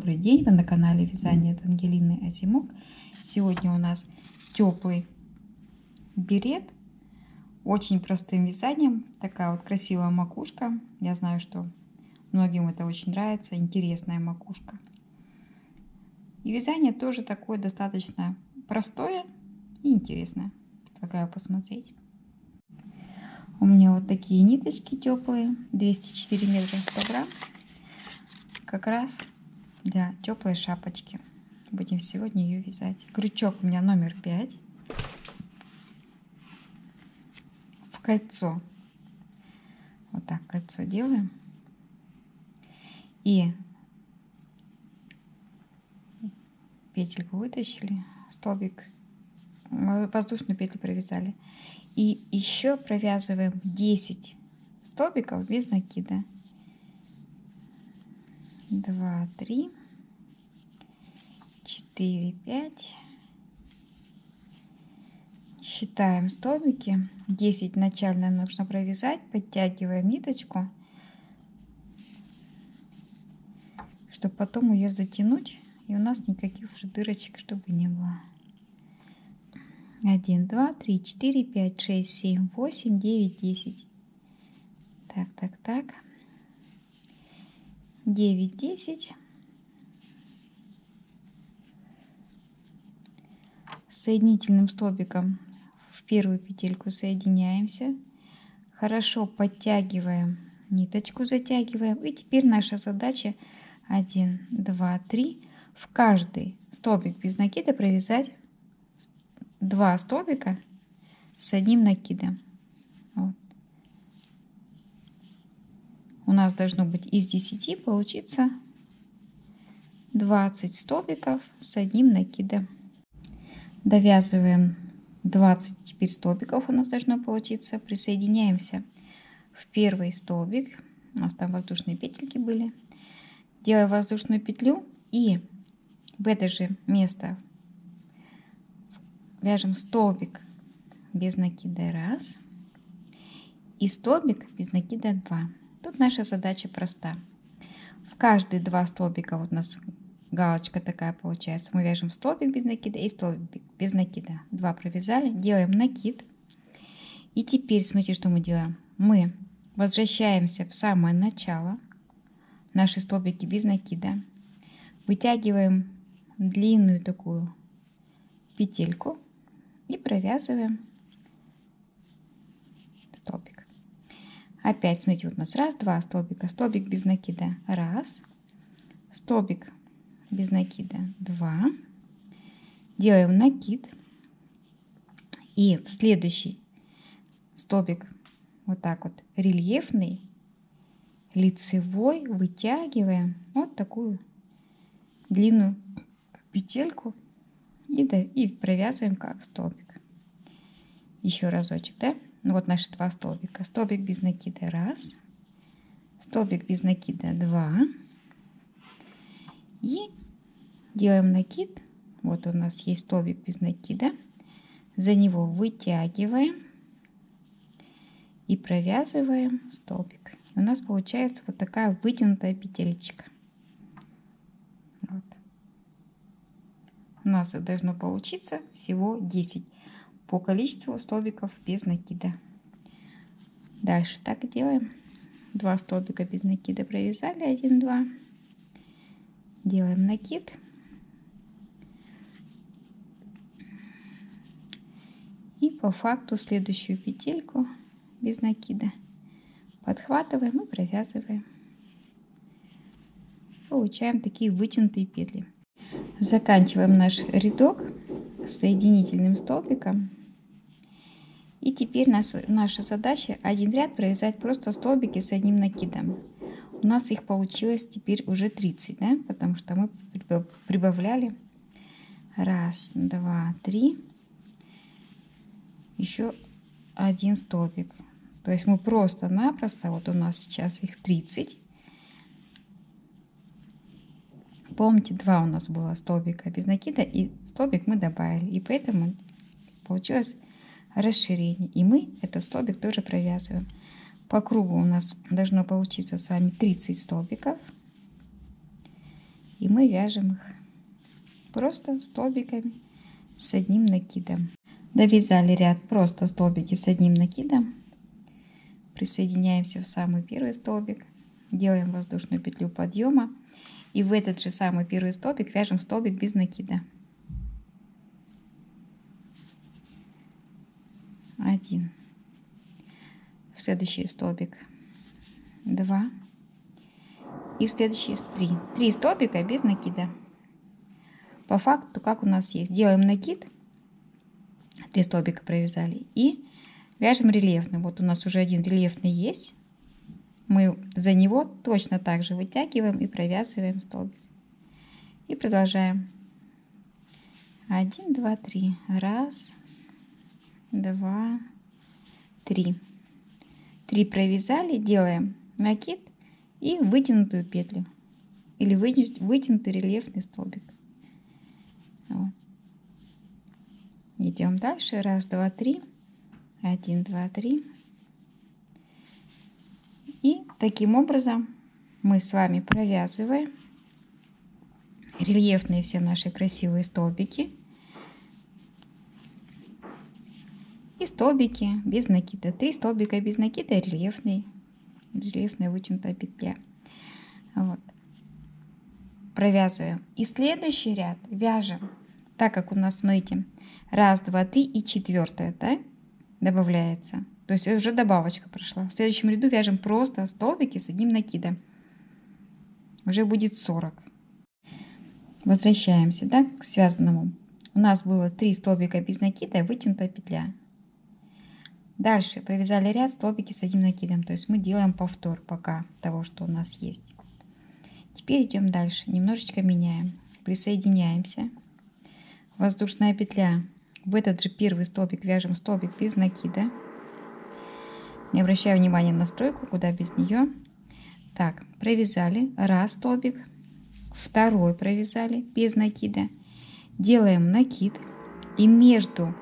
Добрый день, вы на канале Вязание от Ангелины Азимок. Сегодня у нас теплый берет, очень простым вязанием, такая вот красивая макушка. Я знаю, что многим это очень нравится, интересная макушка. И вязание тоже такое достаточно простое и интересное. Предлагаю посмотреть. У меня вот такие ниточки теплые, 204 метра 100 грамм, как раз для теплой шапочки. Будем сегодня ее вязать. Крючок у меня номер 5 в кольцо. Вот так кольцо делаем. И петельку вытащили, столбик, воздушную петлю провязали. И еще провязываем 10 столбиков без накида. 2, 3, 4, 5. Считаем столбики. 10 начально нужно провязать. Подтягиваем ниточку, чтобы потом ее затянуть. И у нас никаких уже дырочек, чтобы не было. 1, 2, 3, 4, 5, 6, 7, 8, 9, 10. Так. 9, 10. Соединительным столбиком в первую петельку соединяемся. Хорошо подтягиваем ниточку, затягиваем. И теперь наша задача 1, 2, 3. В каждый столбик без накида провязать 2 столбика с одним накидом. Вот. У нас должно быть из 10 получиться 20 столбиков с одним накидом. Довязываем 20 теперь столбиков у нас должно получиться. Присоединяемся в первый столбик. У нас там воздушные петельки были. Делаем воздушную петлю и в это же место вяжем столбик без накида 1 и столбик без накида 2. Тут наша задача проста. В каждые 2 столбика вот у нас галочка такая получается. Мы вяжем столбик без накида и столбик без накида. 2 провязали, делаем накид. И теперь смотрите, что мы делаем. Мы возвращаемся в самое начало. Наши столбики без накида. Вытягиваем длинную такую петельку и провязываем столбик. Опять смотрите, вот у нас 1, 2 столбика, столбик без накида 1, столбик без накида 2, делаем накид и в следующий столбик вот так вот рельефный, лицевой вытягиваем вот такую длинную петельку и провязываем как столбик. Еще разочек, да? Вот наши 2 столбика. Столбик без накида 1, столбик без накида 2 и делаем накид. Вот у нас есть столбик без накида, за него вытягиваем и провязываем столбик. У нас получается вот такая вытянутая петелечка. Вот. У нас должно получиться всего 10 по количеству столбиков без накида. Дальше так и делаем. 2 столбика без накида провязали, 1, 2. Делаем накид. И по факту следующую петельку без накида подхватываем и провязываем. Получаем такие вытянутые петли. Заканчиваем наш рядок соединительным столбиком. И теперь наша задача один ряд провязать просто столбики с одним накидом. У нас их получилось теперь уже 30, да? Потому что мы прибавляли 1, 2, 3, еще 1 столбик. То есть мы просто-напросто, вот у нас сейчас их 30. Помните, 2 у нас было столбика без накида, и столбик мы добавили. И поэтому получилось расширение. И мы этот столбик тоже провязываем. По кругу у нас должно получиться с вами 30 столбиков. И мы вяжем их просто столбиками с одним накидом. Довязали ряд просто столбики с одним накидом. Присоединяемся в самый первый столбик, делаем воздушную петлю подъема и в этот же самый первый столбик вяжем столбик без накида. 1, в следующий столбик 2 и в следующий 3. 3 столбика без накида. По факту, как у нас есть, делаем накид, 3 столбика провязали и вяжем рельефный. Вот у нас уже один рельефный есть. Мы за него точно так же вытягиваем и провязываем столбик. И продолжаем. 1, 2, 3. 1, 2, 3. 3 провязали, делаем накид и вытянутую петлю. Или вытянутый рельефный столбик. Вот. Идем дальше. 1, 2, 3. 1, 2, 3. И таким образом мы с вами провязываем рельефные все наши красивые столбики и столбики без накида. 3 столбика без накида, рельефная вытянутая петля. Вот. Провязываем. И следующий ряд вяжем, так как у нас, смотрите, 1, 2, 3 и 4, да, добавляется. То есть уже добавочка прошла. В следующем ряду вяжем просто столбики с одним накидом. Уже будет 40. Возвращаемся, да, к связанному. У нас было 3 столбика без накида и вытянутая петля. Дальше провязали ряд столбики с одним накидом. То есть мы делаем повтор пока того, что у нас есть. Теперь идем дальше. Немножечко меняем. Присоединяемся. Воздушная петля. В этот же первый столбик вяжем столбик без накида. Не обращаю внимания на стройку, куда без нее. Так, провязали 1 столбик, 2 провязали без накида. Делаем накид и между,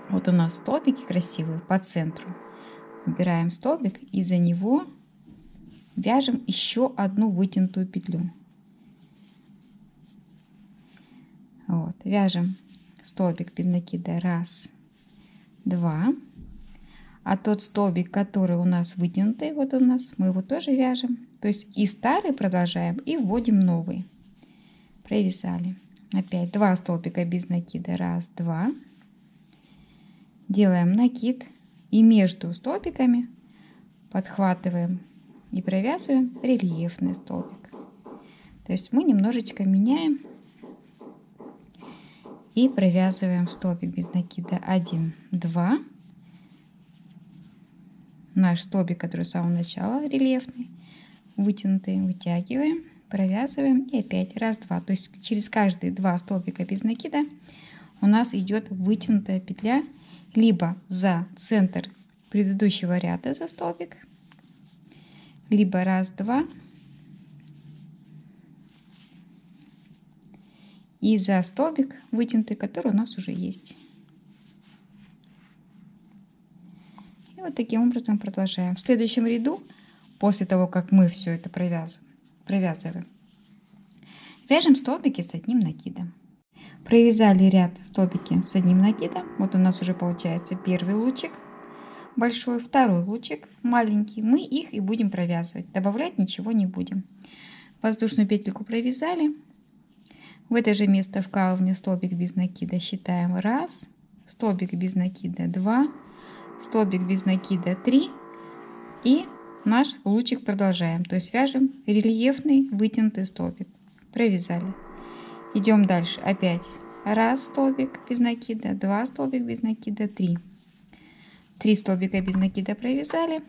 вот у нас столбики красивые по центру, убираем столбик и за него вяжем еще одну вытянутую петлю. Вот, вяжем столбик без накида 1, 2. А тот столбик, который у нас вытянутый, вот у нас, мы его тоже вяжем. То есть и старый продолжаем, и вводим новый. Провязали. Опять 2 столбика без накида. 1, 2. Делаем накид. И между столбиками подхватываем и провязываем рельефный столбик. То есть мы немножечко меняем. И провязываем столбик без накида 1, 2. Наш столбик, который с самого начала рельефный, вытянутый, вытягиваем, провязываем и опять 1, 2. То есть через каждые 2 столбика без накида у нас идет вытянутая петля либо за центр предыдущего ряда за столбик, либо 1, 2 и за столбик вытянутый, который у нас уже есть. И вот таким образом продолжаем. В следующем ряду, после того, как мы все это провязываем, вяжем столбики с одним накидом. Провязали ряд столбики с одним накидом. Вот у нас уже получается первый лучик большой, второй лучик маленький. Мы их и будем провязывать. Добавлять ничего не будем. Воздушную петельку провязали. В это же место вкалывания столбик без накида считаем 1, столбик без накида 2, столбик без накида 3 и наш лучик продолжаем. То есть вяжем рельефный вытянутый столбик. Провязали. Идем дальше. Опять 1 столбик без накида, 2 столбик без накида, 3. 3 столбика без накида провязали.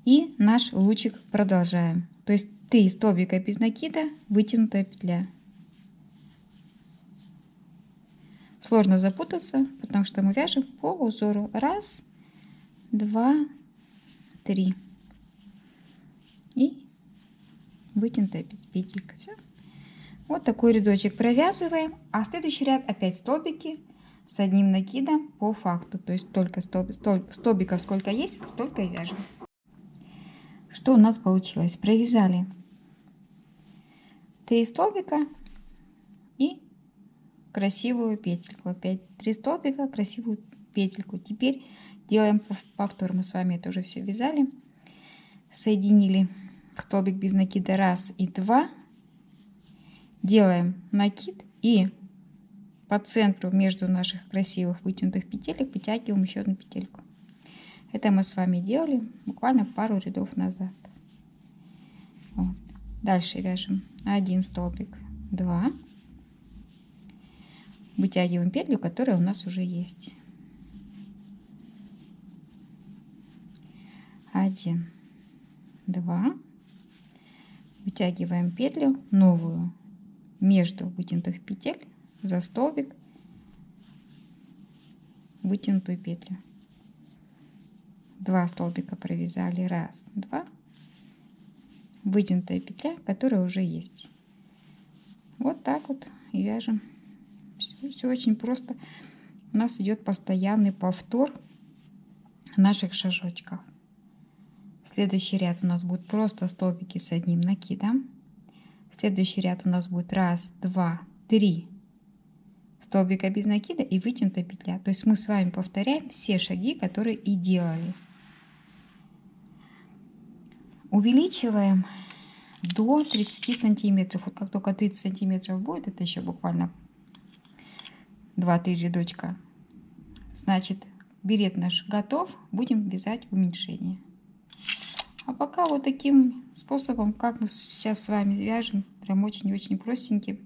И наш лучик продолжаем. То есть 3 столбика без накида, вытянутая петля. Сложно запутаться, потому что мы вяжем по узору. 1, 2, 3. И вытянутая петелька. Все. Вот такой рядочек провязываем. А следующий ряд опять столбики с одним накидом по факту. То есть только столбиков сколько есть, столько и вяжем. Что у нас получилось? Провязали 3 столбика и красивую петельку. Опять 3 столбика, красивую петельку. Теперь делаем повтор. Мы с вами это уже все вязали. Соединили столбик без накида 1 и 2. Делаем накид и по центру между наших красивых вытянутых петелек вытягиваем еще одну петельку. Это мы с вами делали буквально пару рядов назад. Вот. Дальше вяжем 1 столбик, 2. Вытягиваем петлю, которая у нас уже есть. 1, 2. Вытягиваем петлю новую между вытянутых петель за столбик, вытянутую петлю. 2 столбика провязали, 1, 2. Вытянутая петля, которая уже есть. Вот так вот и вяжем. Все очень просто. У нас идет постоянный повтор наших шажочков. Следующий ряд у нас будет просто столбики с одним накидом. Следующий ряд у нас будет 1, 2, 3 столбика без накида и вытянутая петля. То есть мы с вами повторяем все шаги, которые и делали. Увеличиваем до 30 сантиметров. Вот как только 30 сантиметров будет, это еще буквально 2-3 рядочка, значит берет наш готов, будем вязать уменьшение. А пока вот таким способом, как мы сейчас с вами вяжем, прям очень-очень простеньким,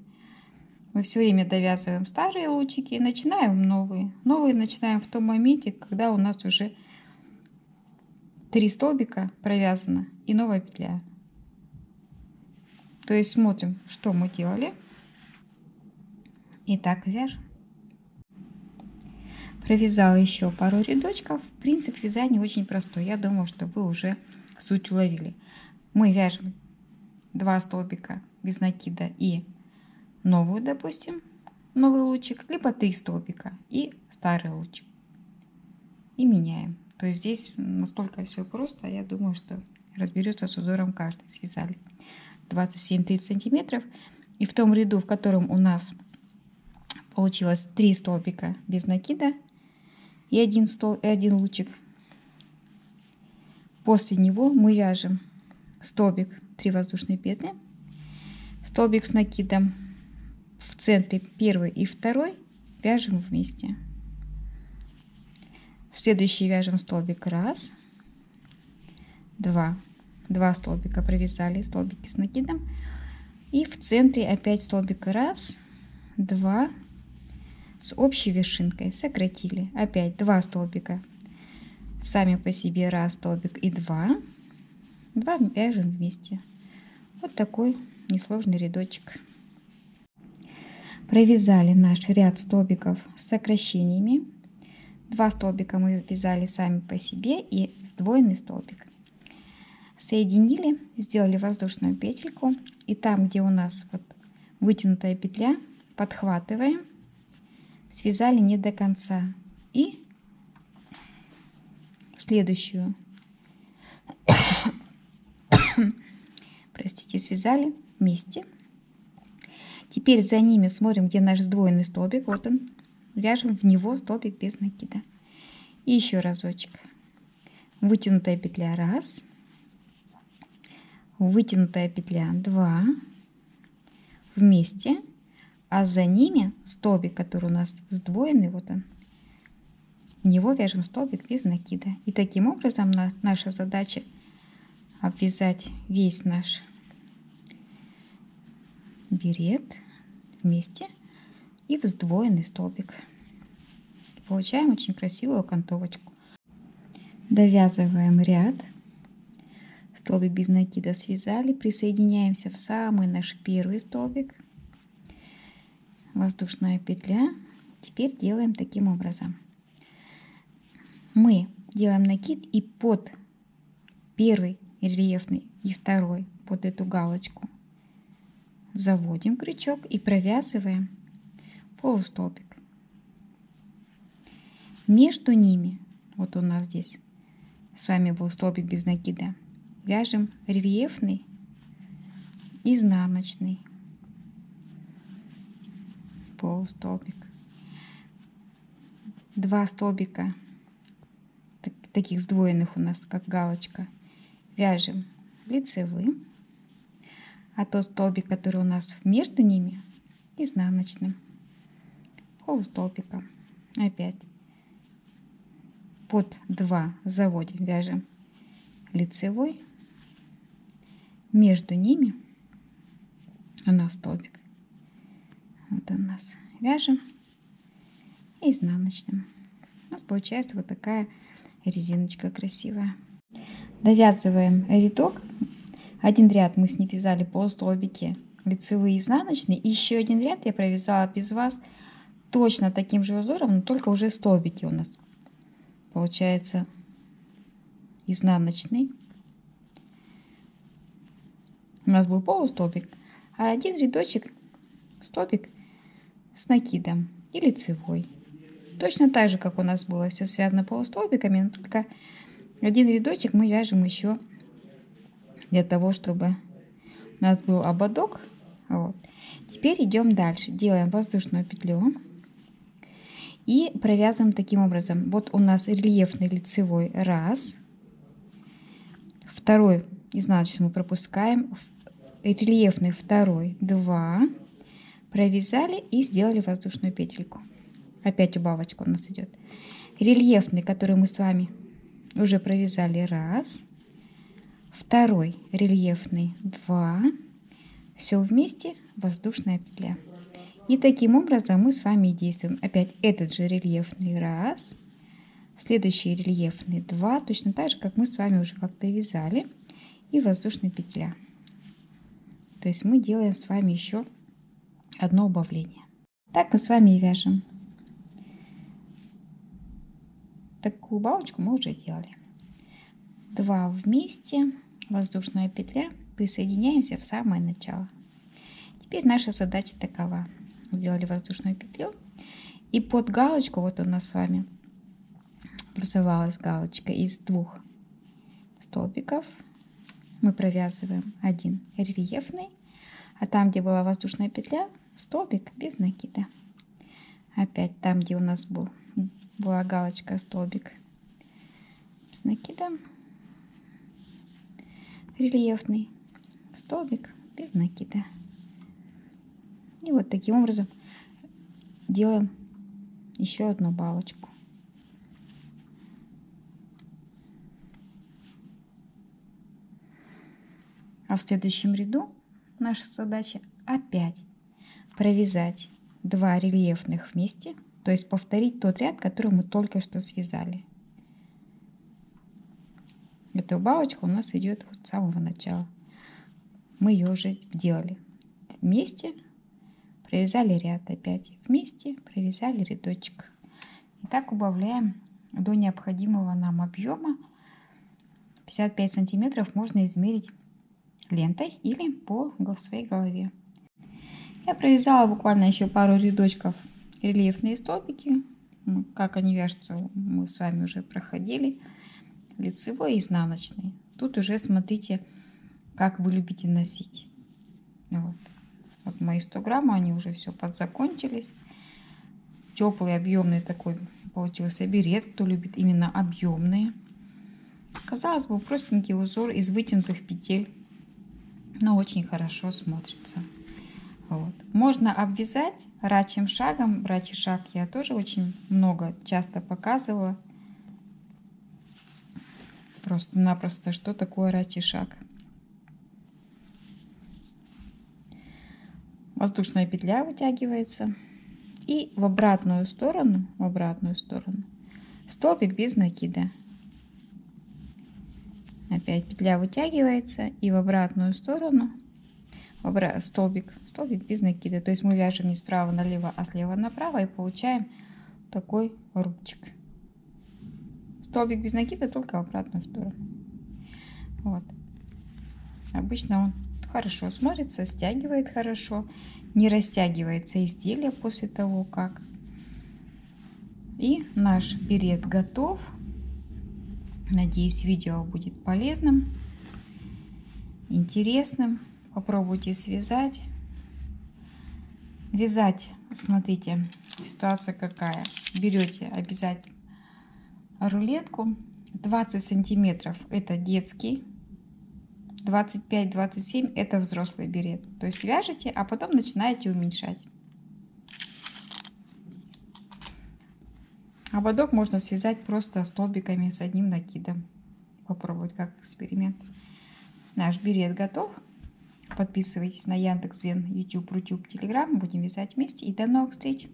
мы все время довязываем старые лучики и начинаем новые. Новые начинаем в том моменте, когда у нас уже 3 столбика провязано и новая петля. То есть смотрим, что мы делали, и так вяжем. Провязала еще пару рядочков. Принцип вязания очень простой. Я думаю, что вы уже суть уловили. Мы вяжем 2 столбика без накида и новую, допустим, новый лучик, либо 3 столбика и старый лучик. И меняем. То есть здесь настолько все просто. Я думаю, что разберется с узором каждый. Связали 27-30 сантиметров. И в том ряду, в котором у нас получилось 3 столбика без накида и один лучик, после него мы вяжем столбик 3 воздушные петли, столбик с накидом в центре 1 и 2 вяжем вместе. Следующий вяжем столбик 1, 2, 2 столбика провязали, столбики с накидом, и в центре опять столбик 1, 2 с общей вершинкой, сократили, опять 2 столбика сами по себе, 1 столбик и 2 вяжем вместе. Вот такой несложный рядочек. Провязали наш ряд столбиков с сокращениями. 2 столбика мы вязали сами по себе и сдвоенный столбик. Соединили, сделали воздушную петельку, и там, где у нас вот вытянутая петля, подхватываем, связали не до конца, и следующую простите, связали вместе. Теперь за ними смотрим, где наш сдвоенный столбик, вот он, вяжем в него столбик без накида. И еще разочек. Вытянутая петля 1, вытянутая петля 2 вместе, а за ними столбик, который у нас сдвоенный, вот он, в него вяжем столбик без накида. И таким образом наша задача обвязать весь наш берет вместе и в сдвоенный столбик. Получаем очень красивую окантовочку. Довязываем ряд, столбик без накида связали, присоединяемся в самый наш первый столбик, воздушная петля. Теперь делаем таким образом. Мы делаем накид и под первый рельефный и второй под эту галочку заводим крючок и провязываем полустолбик. Между ними, вот у нас здесь с вами был столбик без накида, вяжем рельефный, изнаночный. полустолбик, 2 столбика таких сдвоенных у нас, как галочка, вяжем лицевым, а тот столбик, который у нас между ними, изнаночным, полустолбиком. Опять под 2 заводим, вяжем лицевой, между ними у нас столбик, вот он у нас, вяжем изнаночным. У нас получается вот такая резиночка красивая. Довязываем рядок. Один ряд мы с ней вязали полустолбики лицевые и изнаночные, и еще один ряд я провязала без вас точно таким же узором, но только уже столбики у нас получается изнаночный. У нас был полустолбик, а один рядочек столбик с накидом и лицевой. Точно так же, как у нас было все связано полустолбиками, но только один рядочек мы вяжем еще для того, чтобы у нас был ободок. Вот. Теперь идем дальше. Делаем воздушную петлю и провязываем таким образом. Вот у нас рельефный лицевой 1, второй изнаночный мы пропускаем, рельефный 2, 2, провязали и сделали воздушную петельку. Опять убавочка у нас идет. Рельефный, который мы с вами уже провязали 1, второй рельефный 2, все вместе воздушная петля. И таким образом мы с вами действуем. Опять этот же рельефный 1, следующий рельефный 2, точно так же, как мы с вами уже как-то вязали, и воздушная петля. То есть мы делаем с вами еще одно убавление. Так мы с вами и вяжем. Такую убавочку мы уже делали. 2 вместе, воздушная петля, присоединяемся в самое начало. Теперь наша задача такова. Сделали воздушную петлю, и под галочку, вот у нас с вами образовалась галочка из 2 столбиков, мы провязываем один рельефный, а там, где была воздушная петля, столбик без накида. Опять там, где у нас была галочка, столбик с накидом, рельефный, столбик без накида. И вот таким образом делаем еще одну балочку. А в следующем ряду наша задача опять провязать 2 рельефных вместе, то есть повторить тот ряд, который мы только что связали. Эта убавочка у нас идет вот с самого начала. Мы ее уже делали. Вместе провязали ряд, опять вместе провязали рядочек. И так убавляем до необходимого нам объема. 55 сантиметров можно измерить лентой или по своей голове. Я провязала буквально еще пару рядочков рельефные столбики. Как они вяжутся, мы с вами уже проходили. Лицевой и изнаночный. Тут уже смотрите, как вы любите носить. Вот мои 100 грамм, они уже все подзакончились. Теплый, объемный такой получился берет, кто любит именно объемные. Казалось бы, простенький узор из вытянутых петель, но очень хорошо смотрится. Вот. Можно обвязать рачьим шагом. Рачий шаг я тоже очень часто показывала. Просто-напросто, что такое рачий шаг. Воздушная петля вытягивается. И в обратную сторону столбик без накида. Опять петля вытягивается, и в обратную сторону столбик без накида. То есть мы вяжем не справа налево, а слева направо, и получаем такой рубчик. Столбик без накида только в обратную сторону. Вот. Обычно он хорошо смотрится, стягивает хорошо, не растягивается изделие после того, как. И наш берет готов. Надеюсь, видео будет полезным, интересным. Попробуйте связать. Вязать, смотрите, ситуация какая. Берете обязательно рулетку. 20 сантиметров это детский, 25-27 это взрослый берет. То есть вяжете, а потом начинаете уменьшать. Ободок можно связать просто столбиками с одним накидом. Попробовать как эксперимент. Наш берет готов. Подписывайтесь на Яндекс.Зен, YouTube, Рутюб, Телеграм. Будем вязать вместе. И до новых встреч!